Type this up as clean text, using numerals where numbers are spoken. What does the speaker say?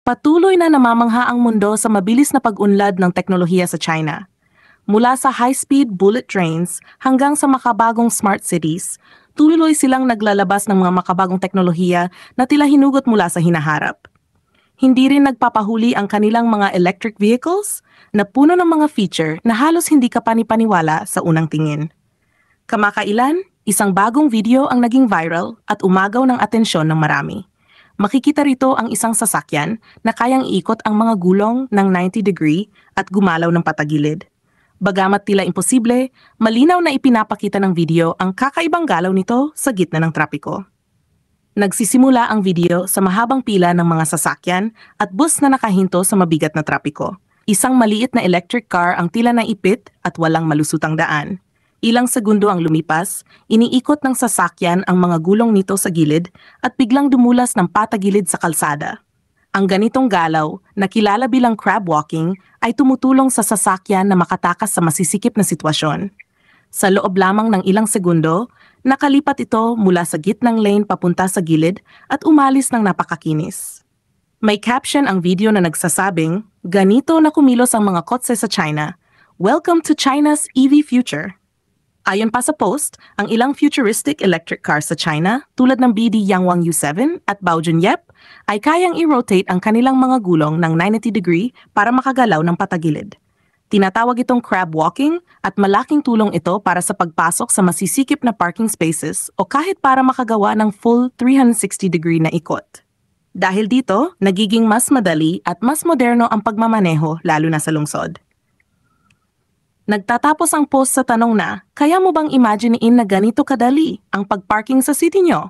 Patuloy na namamangha ang mundo sa mabilis na pag-unlad ng teknolohiya sa China. Mula sa high-speed bullet trains hanggang sa makabagong smart cities, tuloy silang naglalabas ng mga makabagong teknolohiya na tila hinugot mula sa hinaharap. Hindi rin nagpapahuli ang kanilang mga electric vehicles na puno ng mga feature na halos hindi ka panipaniwala sa unang tingin. Kamakailan, isang bagong video ang naging viral at umagaw ng atensyon ng marami. Makikita rito ang isang sasakyan na kayang iikot ang mga gulong ng 90-degree at gumalaw ng patagilid. Bagamat tila imposible, malinaw na ipinapakita ng video ang kakaibang galaw nito sa gitna ng trapiko. Nagsisimula ang video sa mahabang pila ng mga sasakyan at bus na nakahinto sa mabigat na trapiko. Isang maliit na electric car ang tila naipit at walang malusutang daan. Ilang segundo ang lumipas, iniikot ng sasakyan ang mga gulong nito sa gilid at biglang dumulas ng patagilid sa kalsada. Ang ganitong galaw, na kilala bilang crab walking, ay tumutulong sa sasakyan na makatakas sa masisikip na sitwasyon. Sa loob lamang ng ilang segundo, nakalipat ito mula sa gitnang lane papunta sa gilid at umalis ng napakakinis. May caption ang video na nagsasabing, "Ganito na kumilos ang mga kotse sa China. Welcome to China's EV future." Ayon pa sa post, ang ilang futuristic electric cars sa China tulad ng BD Yangwang U7 at Baojun Yep ay kayang i-rotate ang kanilang mga gulong ng 90-degree para makagalaw ng patagilid. Tinatawag itong crab walking at malaking tulong ito para sa pagpasok sa masisikip na parking spaces o kahit para makagawa ng full 360-degree na ikot. Dahil dito, nagiging mas madali at mas moderno ang pagmamaneho lalo na sa lungsod. Nagtatapos ang post sa tanong na, kaya mo bang imaginein na ganito kadali ang pagparking sa city nyo?